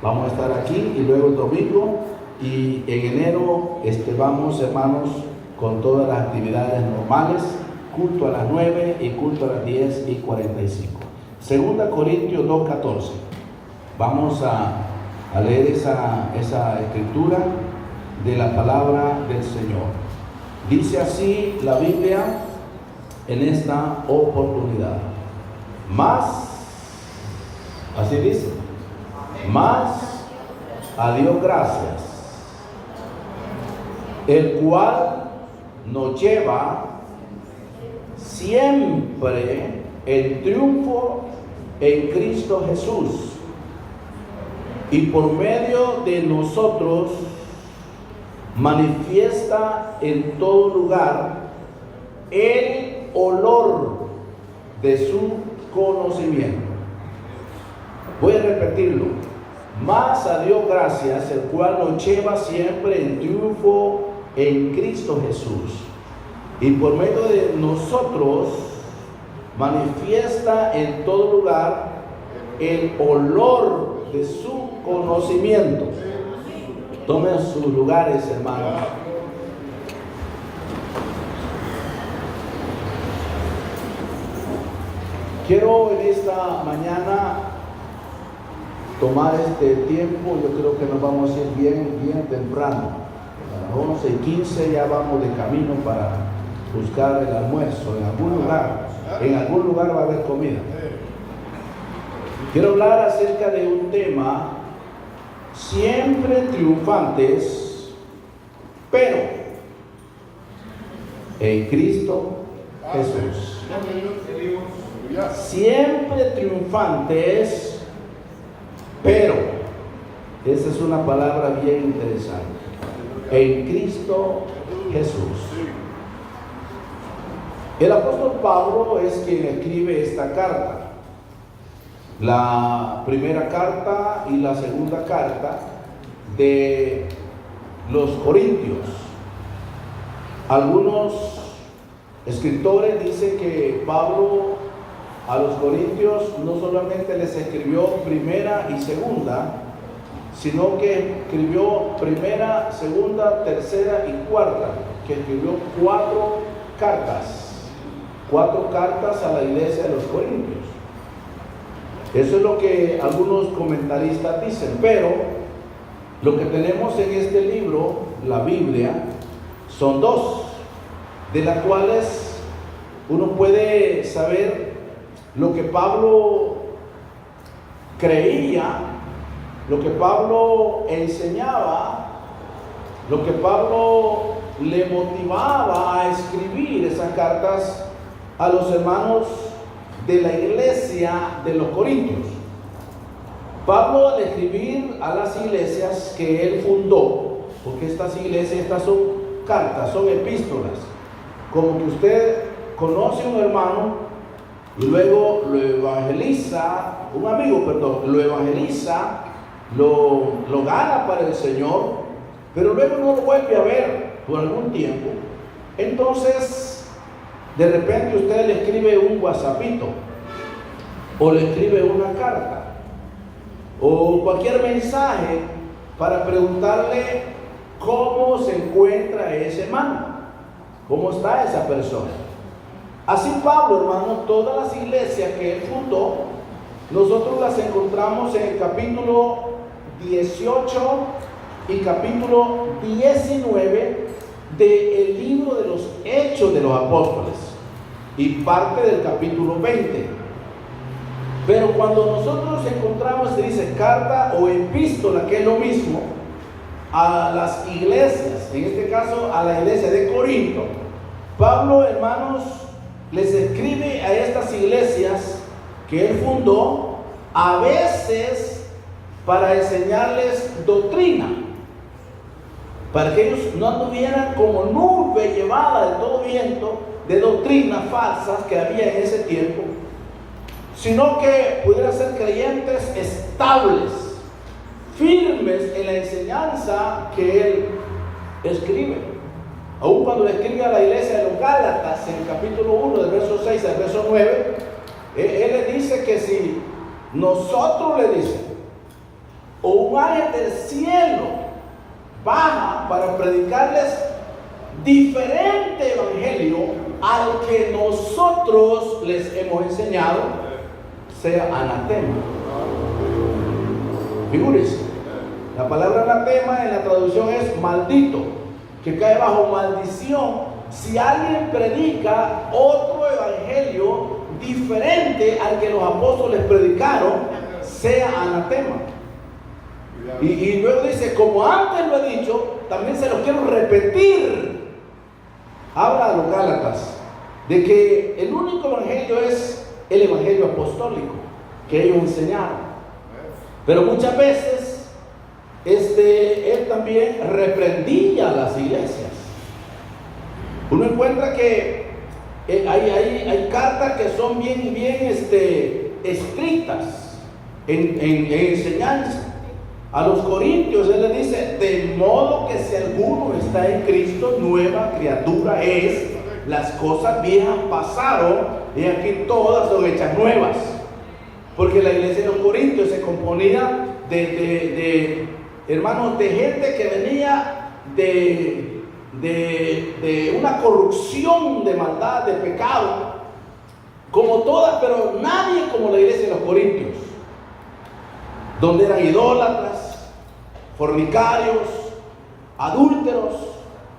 Vamos a estar aquí y luego el domingo, y en enero vamos, hermanos, con todas las actividades normales, culto a las 9 y culto a las 10:45. 2 Corintios 2:14. Vamos a leer esa escritura de la palabra del Señor. Dice así la Biblia en esta oportunidad: más, así dice, más a Dios gracias, el cual nos lleva siempre el triunfo en Cristo Jesús, y por medio de nosotros manifiesta en todo lugar el olor de su conocimiento. Voy a repetirlo: más a Dios gracias, el cual nos lleva siempre en triunfo en Cristo Jesús, y por medio de nosotros manifiesta en todo lugar el olor de su conocimiento. Tomen sus lugares, hermanos. Quiero en esta mañana tomar este tiempo. Yo creo que nos vamos a ir bien temprano. A las 11:15 ya vamos de camino para buscar el almuerzo en algún lugar. En algún lugar va a haber comida. Quiero hablar acerca de un tema: siempre triunfantes, pero en Cristo Jesús. Siempre triunfantes, pero, esa es una palabra bien interesante, en Cristo Jesús. El apóstol Pablo es quien escribe esta carta. La primera carta y la segunda carta de los Corintios. Algunos escritores dicen que Pablo a los Corintios no solamente les escribió primera y segunda, sino que escribió primera, segunda, tercera y cuarta, que escribió cuatro cartas a la iglesia de los Corintios. Eso es lo que algunos comentaristas dicen, pero lo que tenemos en este libro, la Biblia, son dos, de las cuales uno puede saber lo que Pablo creía, lo que Pablo enseñaba, lo que Pablo le motivaba a escribir esas cartas a los hermanos de la iglesia de los Corintios. Pablo, al escribir a las iglesias que él fundó, porque estas iglesias, estas son cartas, son epístolas, como que usted conoce a un hermano y luego lo evangeliza, lo evangeliza, lo gana para el Señor, pero luego no lo vuelve a ver por algún tiempo. Entonces, de repente usted le escribe un WhatsAppito, o le escribe una carta, o cualquier mensaje para preguntarle cómo se encuentra ese hermano, cómo está esa persona. Así Pablo, hermano, todas las iglesias que él fundó, nosotros las encontramos en el capítulo 18 y capítulo 19 del libro de los Hechos de los Apóstoles y parte del capítulo 20. Pero cuando nosotros encontramos, se dice carta o epístola, que es lo mismo, a las iglesias, en este caso a la iglesia de Corinto, Pablo, hermanos, les escribe a estas iglesias que él fundó, a veces para enseñarles doctrina, para que ellos no anduvieran como nube llevada de todo viento de doctrinas falsas que había en ese tiempo, sino que pudieran ser creyentes estables, firmes en la enseñanza que él escribe. Aún cuando le escribe a la iglesia de los Gálatas, en el capítulo 1, del verso 6 al verso 9, él le dice que si nosotros, le dice, o un ángel del cielo baja para predicarles diferente evangelio al que nosotros les hemos enseñado, sea anatema. Figúrense, la palabra anatema en la traducción es maldito, que cae bajo maldición si alguien predica otro evangelio diferente al que los apóstoles predicaron, sea anatema. Y luego dice, como antes lo he dicho, también se lo quiero repetir. Habla a los Gálatas de que el único evangelio es el evangelio apostólico que ellos enseñaron. Pero muchas veces él también reprendía a las iglesias. Uno encuentra que hay cartas que son bien estrictas en enseñanza. A los corintios él le dice, de modo que si alguno está en Cristo, nueva criatura es, las cosas viejas pasaron y aquí todas son hechas nuevas. Porque la iglesia de los corintios se componía de hermanos, de gente que venía de una corrupción, de maldad, de pecado, como todas, pero nadie como la iglesia de los corintios, donde eran idólatras, fornicarios, adúlteros,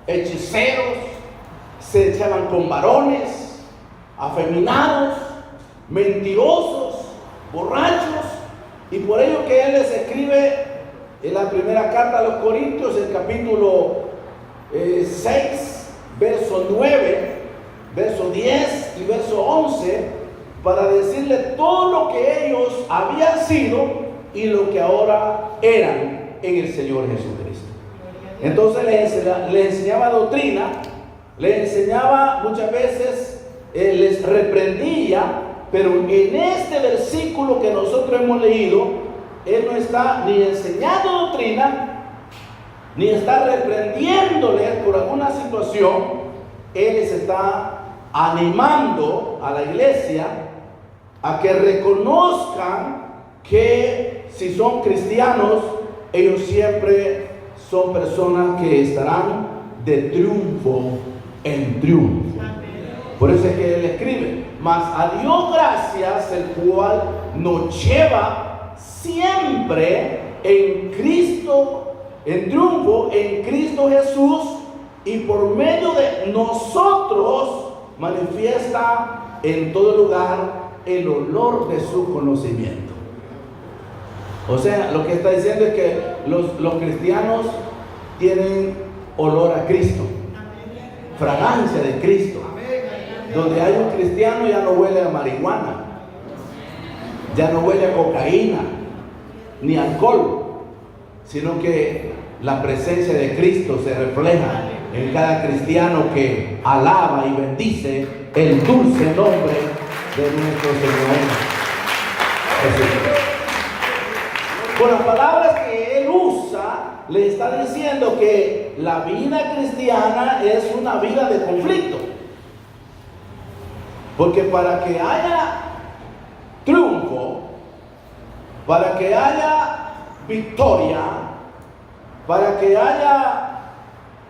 hechiceros, se echaban con varones, afeminados, mentirosos, borrachos. Y por ello que él les escribe en la primera carta a los Corintios, el capítulo 6, verso 9, verso 10 y verso 11, para decirle todo lo que ellos habían sido y lo que ahora eran en el Señor Jesucristo. Entonces les enseñaba doctrina, les enseñaba muchas veces, les reprendía, pero en este versículo que nosotros hemos leído, él no está ni enseñando doctrina, ni está reprendiéndoles por alguna situación. Él les está animando a la iglesia a que reconozcan que si son cristianos, ellos siempre son personas que estarán de triunfo en triunfo. Por eso es que él escribe, mas a Dios gracias, el cual nos lleva siempre en Cristo, en triunfo, en Cristo Jesús, y por medio de nosotros manifiesta en todo lugar el olor de su conocimiento. O sea, lo que está diciendo es que los cristianos tienen olor a Cristo, fragancia de Cristo. Donde hay un cristiano ya no huele a marihuana, ya no huele a cocaína, ni alcohol, sino que la presencia de Cristo se refleja en cada cristiano que alaba y bendice el dulce nombre de nuestro Señor Jesucristo. Con las palabras que él usa, le está diciendo que la vida cristiana es una vida de conflicto. Porque para que haya triunfo, para que haya victoria, para que haya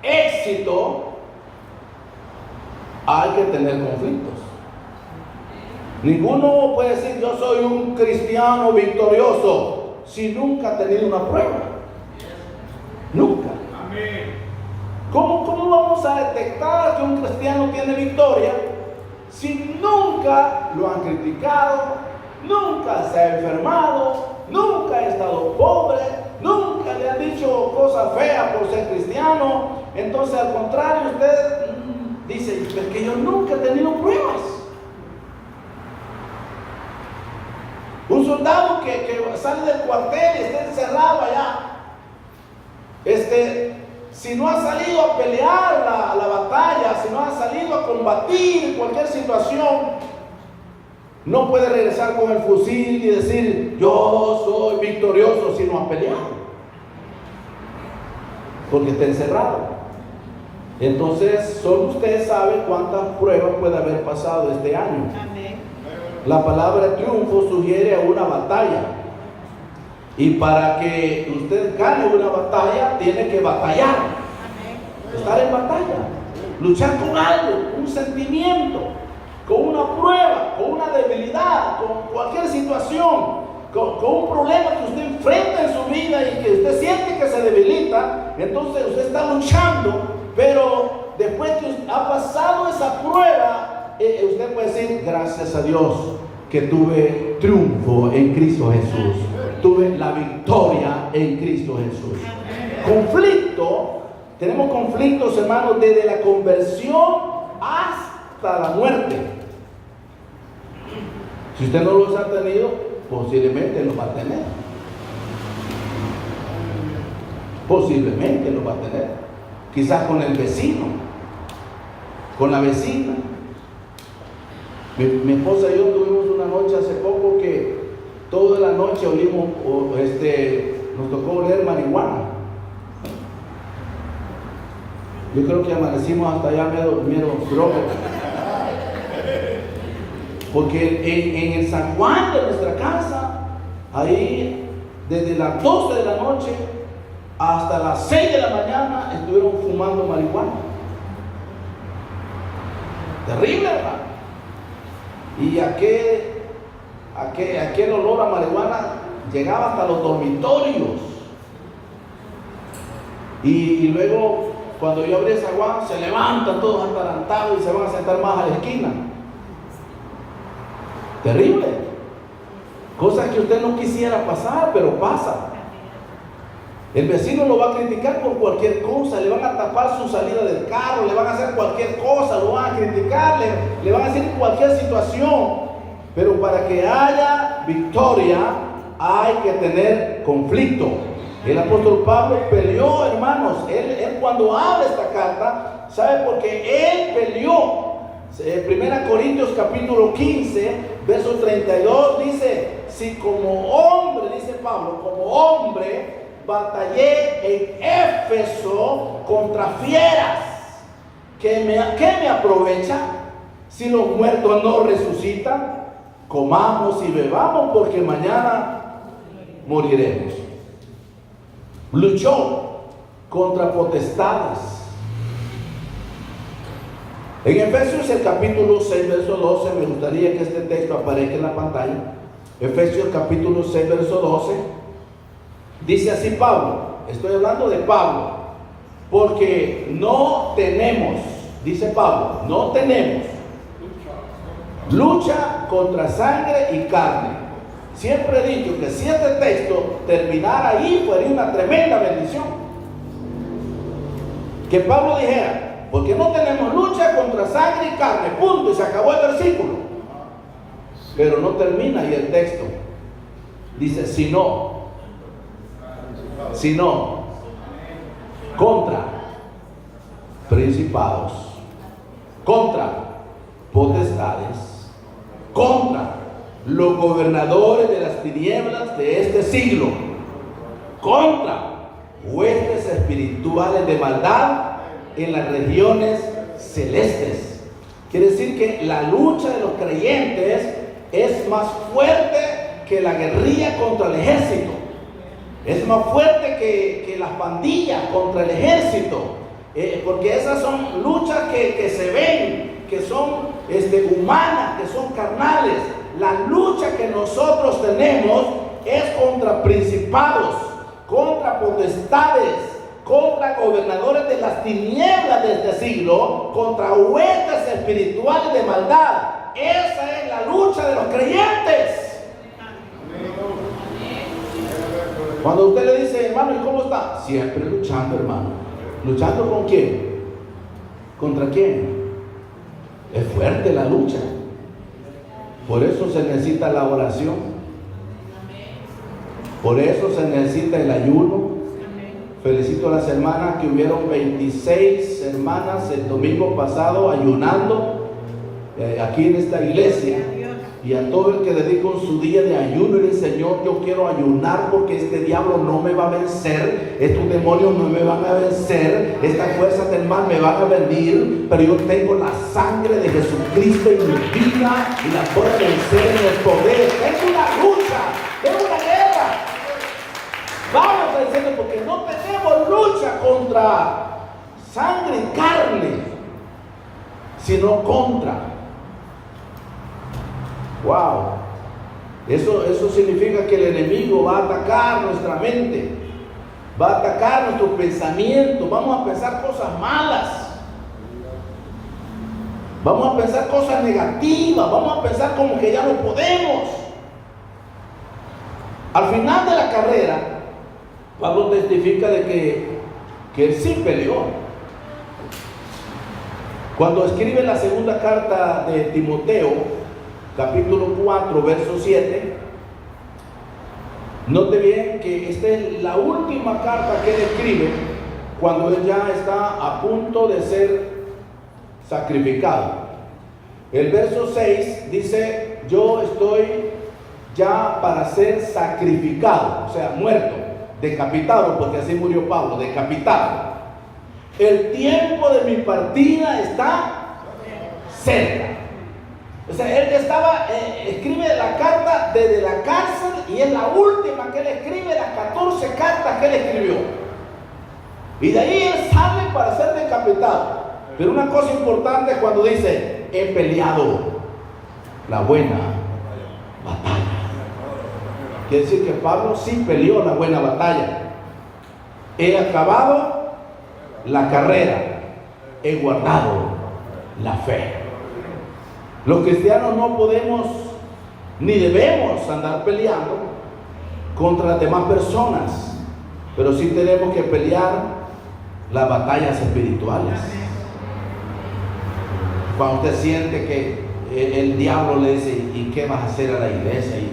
éxito, hay que tener conflictos. Ninguno puede decir yo soy un cristiano victorioso si nunca ha tenido una prueba. Nunca. ¿Cómo vamos a detectar que un cristiano tiene victoria si nunca lo han criticado, nunca se ha enfermado, nunca ha estado pobre, nunca le han dicho cosas feas por ser cristiano? Entonces, al contrario, usted dice, es que yo nunca he tenido pruebas. Un soldado que sale del cuartel y está encerrado allá, si no ha salido a pelear la batalla, si no ha salido a combatir cualquier situación, no puede regresar con el fusil y decir yo soy victorioso si no ha peleado, porque está encerrado. Entonces solo usted sabe cuántas pruebas puede haber pasado este año. Amén. La palabra triunfo sugiere a una batalla. Y para que usted gane una batalla, tiene que batallar. Estar en batalla. Luchar con algo, un sentimiento, con una prueba, con una debilidad, con cualquier situación, con un problema que usted enfrenta en su vida y que usted siente que se debilita. Entonces usted está luchando, pero después que ha pasado esa prueba, usted puede decir: gracias a Dios que tuve triunfo en Cristo Jesús, tuve la victoria en Cristo Jesús. Conflicto. Tenemos conflictos, hermanos, desde la conversión hasta la muerte. Si usted no los ha tenido, posiblemente los va a tener. Posiblemente los va a tener. Quizás con el vecino, con la vecina. Mi esposa y yo tuvimos una noche hace poco que toda la noche olimos, nos tocó oler marihuana. Yo creo que amanecimos hasta allá medio droga. Porque en el San Juan de nuestra casa, ahí desde las 12 de la noche hasta las 6 de la mañana estuvieron fumando marihuana. Terrible, hermano. Y aquel olor a marihuana llegaba hasta los dormitorios. Y luego, cuando yo abrí esa agua, se levantan todos atarantados y se van a sentar más a la esquina. Terrible. Cosas que usted no quisiera pasar, pero pasa. El vecino lo va a criticar por cualquier cosa, le van a tapar su salida del carro, le van a hacer cualquier cosa, lo van a criticar, le van a decir cualquier situación. Pero para que haya victoria, hay que tener conflicto. El apóstol Pablo peleó, hermanos. Él cuando habla esta carta, ¿sabe? Porque él peleó. 1 Corintios capítulo 15, verso 32 dice: si como hombre, dice Pablo, como hombre batallé en Éfeso contra fieras, ¿qué me aprovecha si los muertos no resucitan? Comamos y bebamos, porque mañana moriremos. Luchó contra potestades. En Efesios el capítulo 6, verso 12, me gustaría que este texto aparezca en la pantalla. Efesios capítulo 6, verso 12. Dice así Pablo, estoy hablando de Pablo, porque no tenemos, dice Pablo, no tenemos lucha contra sangre y carne. Siempre he dicho que si este texto terminara ahí, fuera una tremenda bendición. Que Pablo dijera: porque no tenemos lucha contra sangre y carne, punto, y se acabó el versículo. Pero no termina ahí el texto. Dice: sino contra principados, contra potestades, contra los gobernadores de las tinieblas de este siglo, contra huestes espirituales de maldad en las regiones celestes. Quiere decir que la lucha de los creyentes es más fuerte que la guerrilla contra el ejército. Es más fuerte que las pandillas contra el ejército. Porque esas son luchas que se ven, que son humanas, que son carnales. La lucha que nosotros tenemos es contra principados, contra potestades, contra gobernadores de las tinieblas de este siglo, contra huestes espirituales de maldad. Esa es la lucha de los creyentes. Cuando usted le dice: hermano, ¿y cómo está? Siempre luchando, hermano. ¿Luchando con quién? ¿Contra quién? Es fuerte la lucha. Por eso se necesita la oración. Por eso se necesita el ayuno. Felicito a las hermanas que hubieron 26 hermanas el domingo pasado ayunando aquí en esta iglesia. Y a todo el que dedica su día de ayuno y dice: Señor, yo quiero ayunar porque este diablo no me va a vencer, estos demonios no me van a vencer, estas fuerzas del mal me van a venir, pero yo tengo la sangre de Jesucristo en mi vida y la puedo vencer en el poder. Es una lucha, es una guerra. está diciendo, porque no tenemos lucha contra sangre y carne, sino contra. Wow. Eso significa que el enemigo va a atacar nuestra mente, va a atacar nuestro pensamiento. Vamos a pensar cosas malas, vamos a pensar cosas negativas, vamos a pensar como que ya no podemos. Al final de la carrera, Pablo testifica de que él sí peleó. Cuando escribe la segunda carta de Timoteo, capítulo 4, verso 7, note bien que esta es la última carta que él escribe cuando él ya está a punto de ser sacrificado. El verso 6 dice: yo estoy ya para ser sacrificado, o sea, muerto, decapitado, porque así murió Pablo, decapitado. El tiempo de mi partida está cerca. O sea, él escribe la carta desde la cárcel, y es la última que él escribe, las 14 cartas que él escribió. Y de ahí él sale para ser decapitado. Pero una cosa importante es cuando dice: he peleado la buena batalla. Quiere decir que Pablo sí peleó la buena batalla. He acabado la carrera, he guardado la fe. Los cristianos no podemos ni debemos andar peleando contra las demás personas, pero sí tenemos que pelear las batallas espirituales. Cuando usted siente que el diablo le dice: ¿y qué vas a hacer a la iglesia? ¿Y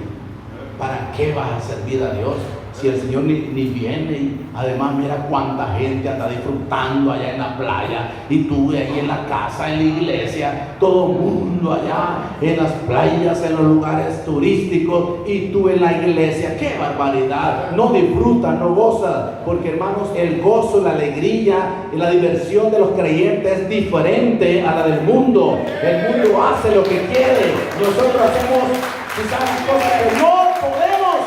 para qué vas a servir a Dios? Si el Señor ni viene, y además mira cuánta gente anda disfrutando allá en la playa, y tú ahí en la casa, en la iglesia, todo el mundo allá en las playas, en los lugares turísticos, y tú en la iglesia. ¡Qué barbaridad! No disfrutas, no gozas, porque hermanos, el gozo, la alegría y la diversión de los creyentes es diferente a la del mundo. El mundo hace lo que quiere, nosotros hacemos quizás cosas que no podemos,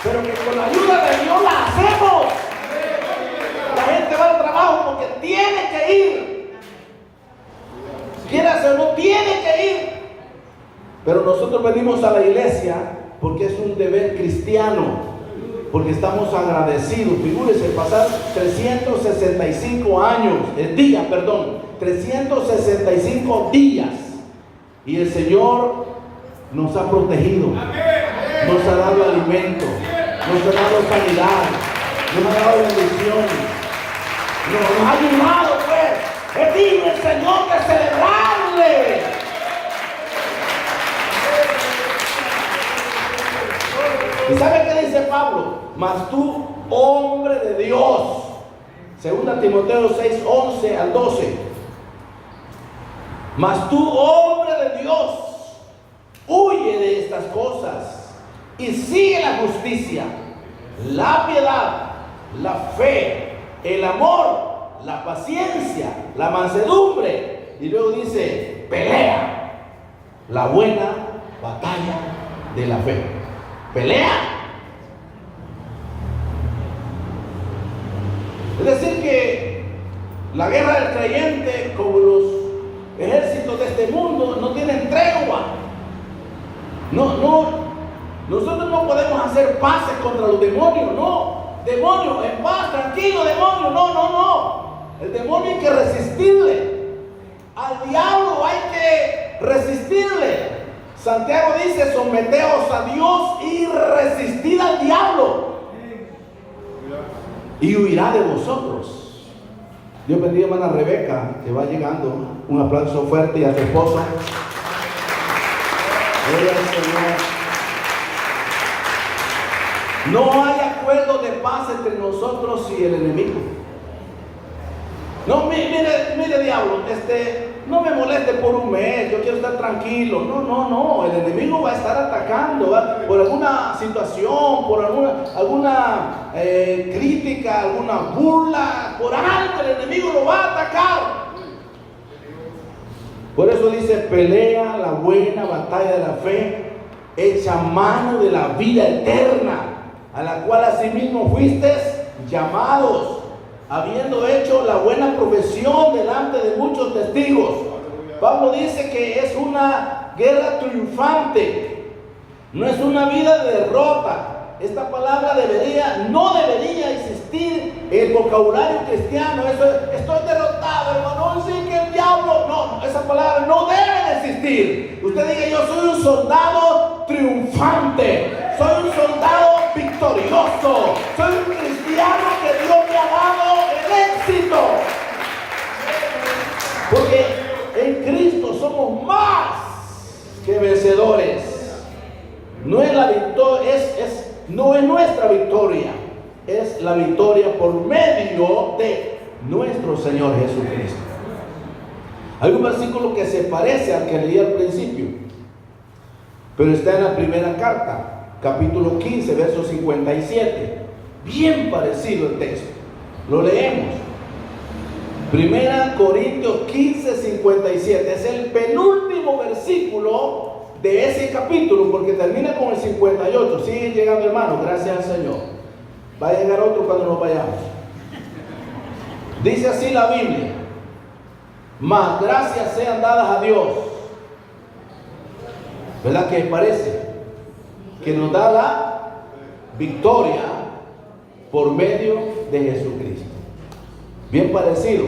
pero que con la ayuda de Dios la hacemos. La gente va al trabajo porque tiene que ir, quieras o no, tiene que ir. Pero nosotros venimos a la iglesia porque es un deber cristiano, porque estamos agradecidos. Figúrese, pasar 365 días, y el Señor nos ha protegido, nos ha dado alimento, nos ha dado sanidad, nos ha dado bendición, nos ha ayudado, pues. Es digno el Señor de celebrarle. ¿Y sabe qué dice Pablo? Mas tú, hombre de Dios, 2 Timoteo 6, 11 al 12. Mas tú, hombre de Dios, huye de estas cosas y sigue la justicia, la piedad, la fe, el amor, la paciencia, la mansedumbre. Y luego dice: pelea la buena batalla de la fe. Pelea. Es decir, que la guerra del creyente, como los ejércitos de este mundo, no tienen tregua. Nosotros no podemos hacer paces contra los demonios, no. Demonio, en paz, tranquilo, demonio, no. El demonio hay que resistirle. Al diablo hay que resistirle. Santiago dice: someteos a Dios y resistid al diablo, y huirá de vosotros. Dios bendiga a hermana Rebeca, que va llegando. Un aplauso fuerte, y a su esposo. Gloria al Señor. No hay acuerdo de paz entre nosotros y el enemigo. No, mire diablo, no me moleste por un mes, yo quiero estar tranquilo. No, el enemigo va a estar atacando, ¿va? Por alguna situación, por alguna crítica, alguna burla, por algo el enemigo lo va a atacar. Por eso dice: pelea la buena batalla de la fe, echa mano de la vida eterna, a la cual asimismo fuiste llamados, habiendo hecho la buena profesión delante de muchos testigos. Pablo dice que es una guerra triunfante, no es una vida de derrota. Esta palabra no debería existir en el vocabulario cristiano. Eso es, estoy derrotado, hermano, sí que el diablo. No, esa palabra no debe de existir. Usted diga: yo soy un soldado triunfante, soy un soldado victorioso, soy un cristiano que Dios me ha dado el éxito. Porque en Cristo somos más que vencedores. No es la victoria, no es nuestra victoria, es la victoria por medio de nuestro Señor Jesucristo. Hay un versículo que se parece al que leí al principio, pero está en la primera carta, capítulo 15, verso 57. Bien parecido el texto. Lo leemos. Primera Corintios 15, 57. Es el penúltimo versículo de ese capítulo, porque termina con el 58. Sigue llegando, hermano, gracias al Señor. Va a llegar otro cuando nos vayamos. Dice así la Biblia: mas gracias sean dadas a Dios. ¿Verdad que parece? Que nos da la victoria por medio de Jesucristo. Bien parecido.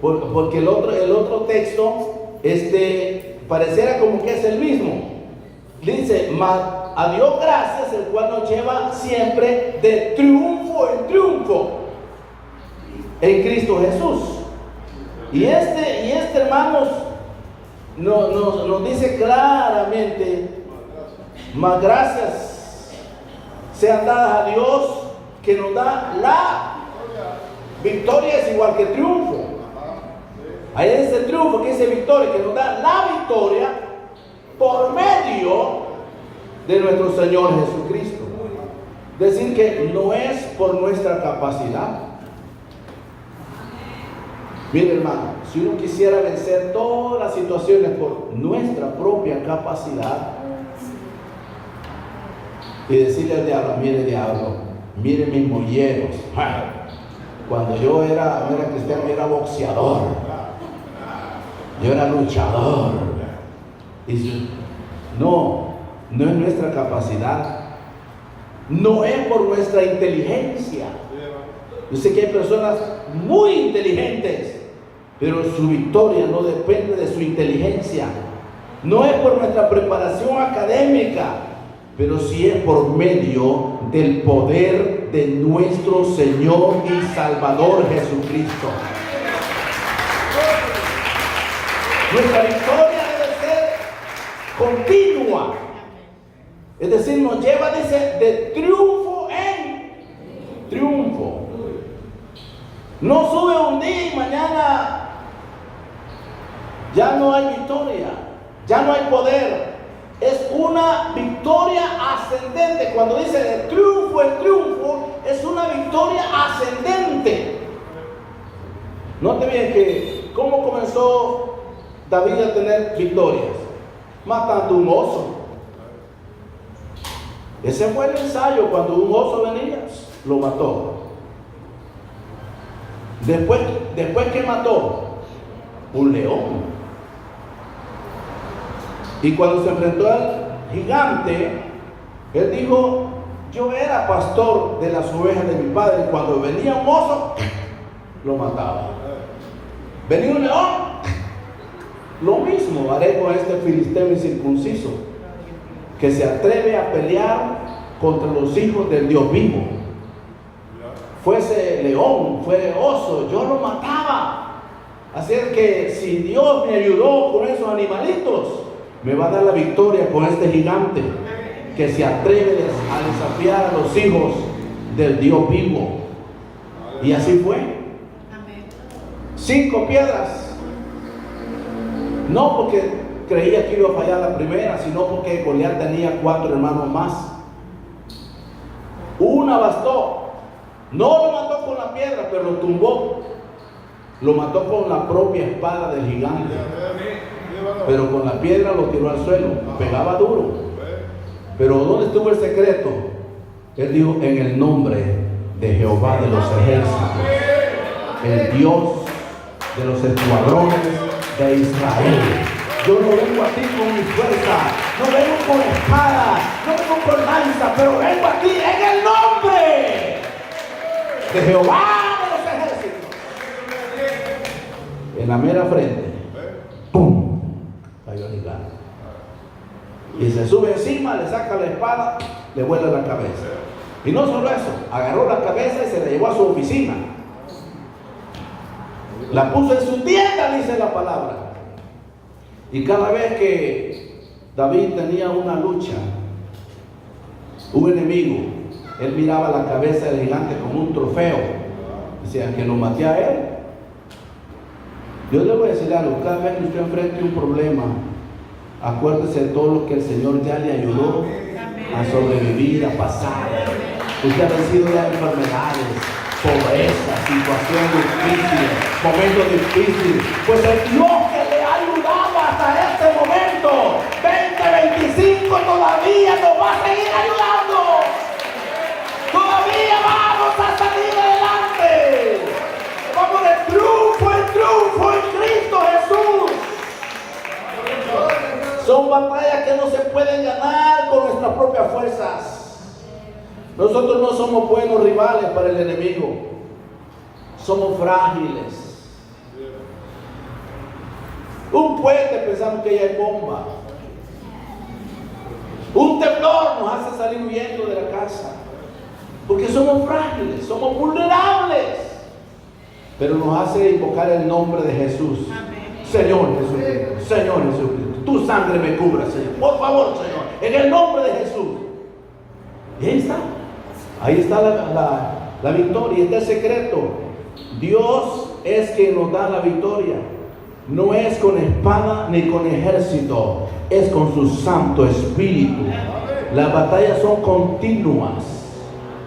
Porque el otro texto, pareciera como que es el mismo. Dice: mas a Dios gracias, el cual nos lleva siempre de triunfo en triunfo en Cristo Jesús. Y hermanos, nos dice claramente: mas gracias sean dadas a Dios, que nos da la victoria. Es igual que triunfo. Ahí es el triunfo, que dice victoria, que nos da la victoria por medio de nuestro Señor Jesucristo. Decir que no es por nuestra capacidad. Mire, hermano, si uno quisiera vencer todas las situaciones por nuestra propia capacidad y decirle al diablo: mire, diablo, mire mis molleros. Cuando yo era cristiano, yo era boxeador, yo era luchador. Y no es nuestra capacidad, no es por nuestra inteligencia. Yo sé que hay personas muy inteligentes, pero su victoria no depende de su inteligencia. No es por nuestra preparación académica, pero sí es por medio del poder de nuestro Señor y Salvador Jesucristo. Nuestra victoria debe ser continua. Es decir, nos lleva, dice, de triunfo en triunfo. No sube un día y mañana ya no hay victoria, ya no hay poder. Es una victoria ascendente. Cuando dice de triunfo en triunfo, es una victoria ascendente. Note bien que cómo comenzó David a tener victorias: matando un oso. Ese fue el ensayo. Cuando un oso venía, lo mató. Después que mató un león. Y cuando se enfrentó al gigante, él dijo: yo era pastor de las ovejas de mi padre, y cuando venía un oso, lo mataba. Venía un león, lo mismo haré con este filisteo incircunciso, que se atreve a pelear contra los hijos del Dios vivo. Fuese león, fuese oso, yo lo mataba. Así es que si Dios me ayudó con esos animalitos, me va a dar la victoria con este gigante que se atreve a desafiar a los hijos del Dios vivo. Y así fue. 5 piedras. No porque creía que iba a fallar la primera, sino porque Goliat tenía 4 hermanos más. Una bastó. No lo mató con la piedra, pero lo tumbó. Lo mató con la propia espada del gigante. Pero con la piedra lo tiró al suelo. Pegaba duro. Pero ¿dónde estuvo el secreto? Él dijo: en el nombre de Jehová de los ejércitos, el Dios de los escuadrones de Israel. Yo no vengo a ti con mi fuerza, no vengo con espada, no vengo con lanza, pero vengo a ti en el nombre de Jehová de los ejércitos. En la mera frente, ¡pum!, cayó el gigante. Y se sube encima, le saca la espada, le vuela la cabeza. Y no solo eso, agarró la cabeza y se la llevó a su oficina. La puso en su tienda, dice la palabra. Y cada vez que David tenía una lucha, un enemigo, él miraba la cabeza del gigante como un trofeo. Decía, que lo maté a él. Yo le voy a decir algo: cada vez que usted enfrente un problema, acuérdese de todo lo que el Señor ya le ayudó a sobrevivir, a pasar. Usted ha vencido ya enfermedades, pobreza, situaciones difíciles, momentos difíciles. Pues el Dios que le ha ayudado hasta este momento, 2025, todavía nos va a seguir ayudando. Todavía vamos a salir adelante. Vamos de triunfo en triunfo en Cristo Jesús. Son batallas que no se pueden ganar con nuestras propias fuerzas. Nosotros no somos buenos rivales para el enemigo. Somos frágiles. Un puente pensamos que ya es bomba. Un temblor nos hace salir huyendo de la casa. Porque somos frágiles, somos vulnerables. Pero nos hace invocar el nombre de Jesús. Señor Jesucristo, Señor Jesucristo, tu sangre me cubra, Señor. Por favor, Señor, en el nombre de Jesús. Y ahí está la victoria, está el secreto. Dios es quien nos da la victoria. No es con espada ni con ejército, es con su Santo Espíritu. Las batallas son continuas,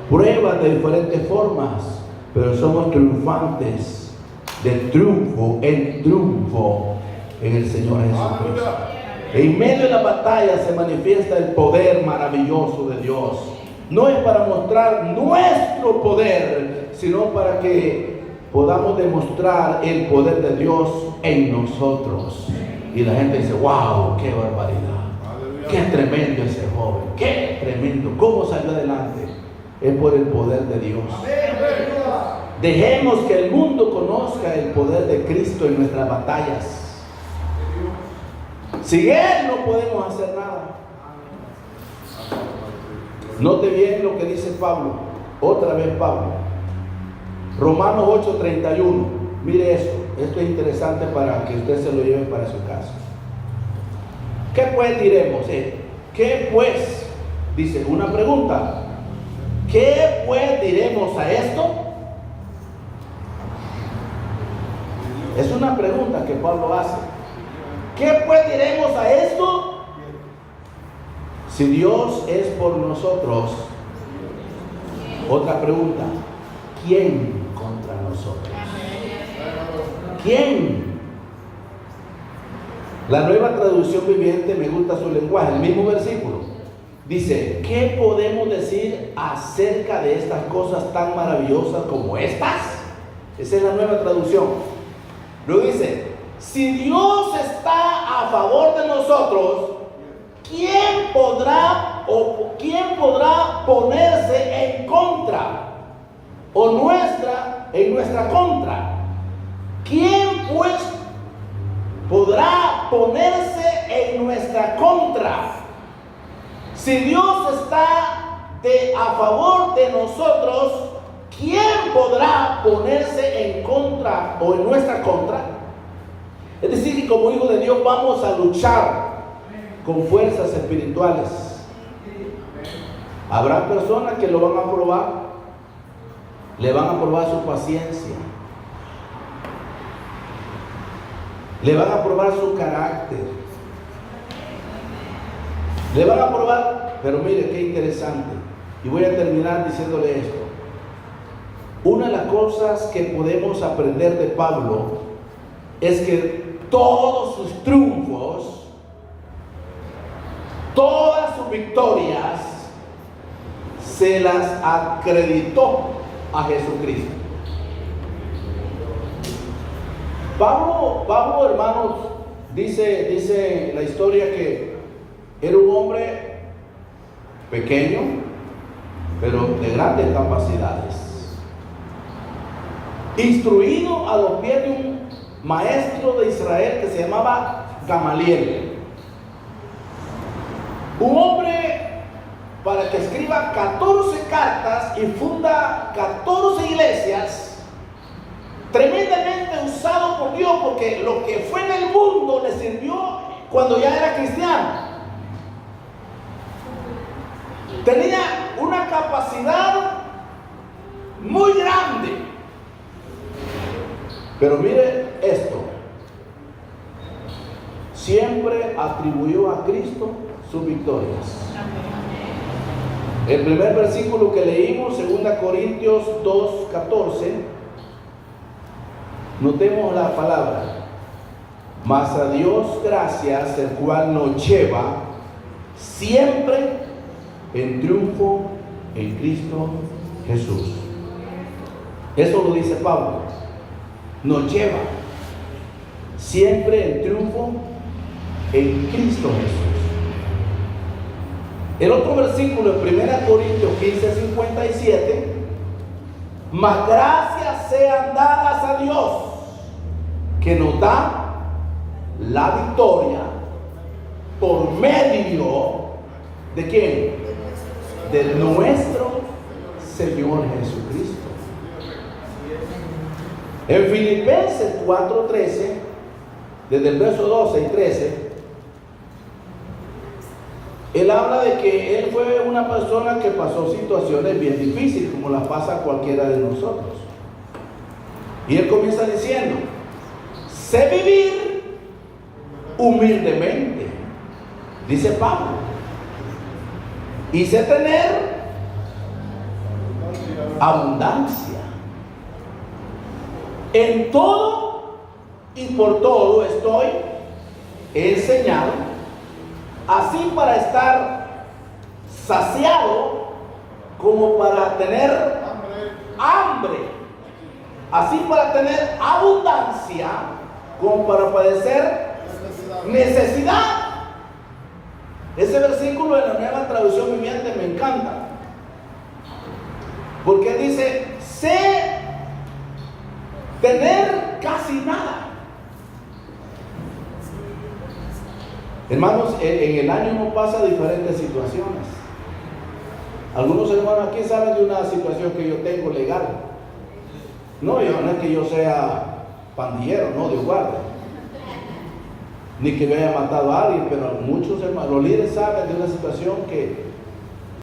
pruebas de diferentes formas, pero somos triunfantes, de triunfo en triunfo en el Señor Jesucristo. En medio de la batalla se manifiesta el poder maravilloso de Dios. No es para mostrar nuestro poder, sino para que podamos demostrar el poder de Dios en nosotros. Y la gente dice, wow, qué barbaridad, qué tremendo ese joven, qué tremendo, cómo salió adelante. Es por el poder de Dios. Dejemos que el mundo conozca el poder de Cristo en nuestras batallas. Sin Él no podemos hacer nada. Note bien lo que dice Pablo. Otra vez Pablo. Romanos 8:31. Mire esto. Esto es interesante para que usted se lo lleve para su casa. ¿Qué pues diremos? ¿Qué pues? Dice una pregunta. ¿Qué pues diremos a esto? Es una pregunta que Pablo hace. ¿Qué pues diremos a esto? Si Dios es por nosotros. Otra pregunta. ¿Quién contra nosotros? ¿Quién? La Nueva Traducción Viviente, me gusta su lenguaje, el mismo versículo. Dice, ¿qué podemos decir acerca de estas cosas tan maravillosas como estas? Esa es la Nueva Traducción. Luego dice, si Dios está a favor de nosotros, ¿quién podrá ponerse en contra? O en nuestra contra. ¿Quién pues podrá ponerse en nuestra contra? Si Dios está a favor de nosotros, ¿quién podrá ponerse en contra o en nuestra contra? Es decir, que como hijos de Dios vamos a luchar con fuerzas espirituales. Habrá personas que lo van a probar, le van a probar su paciencia, le van a probar su carácter, le van a probar, pero mire qué interesante. Y voy a terminar diciéndole esto. Una de las cosas que podemos aprender de Pablo es que todos sus triunfos, todas sus victorias, se las acreditó a Jesucristo. Pablo, hermanos, dice la historia que era un hombre pequeño, pero de grandes capacidades, instruido a los pies de un maestro de Israel que se llamaba Gamaliel, un hombre para que escriba 14 cartas y funda 14 iglesias, tremendamente usado por Dios, porque lo que fue en el mundo le sirvió cuando ya era cristiano. Tenía una capacidad muy grande. Pero mire esto, siempre atribuyó a Cristo sus victorias. El primer versículo que leímos, 2 Corintios 2:14, notemos la palabra: mas a Dios gracias, el cual nos lleva siempre en triunfo en Cristo Jesús. Eso lo dice Pablo. Nos lleva siempre en triunfo en Cristo Jesús. El otro versículo en 1 Corintios 15:57, mas gracias sean dadas a Dios, que nos da la victoria por medio de ¿quién? De nuestro Señor Jesucristo. En Filipenses 4:13, desde el verso 12 y 13, él habla de que él fue una persona que pasó situaciones bien difíciles, como las pasa cualquiera de nosotros. Y él comienza diciendo: sé vivir humildemente, dice Pablo, y sé tener abundancia. En todo y por todo estoy enseñado, así para estar saciado como para tener hambre, así para tener abundancia como para padecer necesidad. Ese versículo en la Nueva Traducción Viviente me encanta, porque dice: sé tener casi nada. Hermanos, en el año uno pasa diferentes situaciones. Algunos hermanos aquí saben de una situación que yo tengo legal. No es que yo sea pandillero, no, Dios guarde, ni que me haya matado a alguien, pero muchos hermanos, los líderes saben de una situación que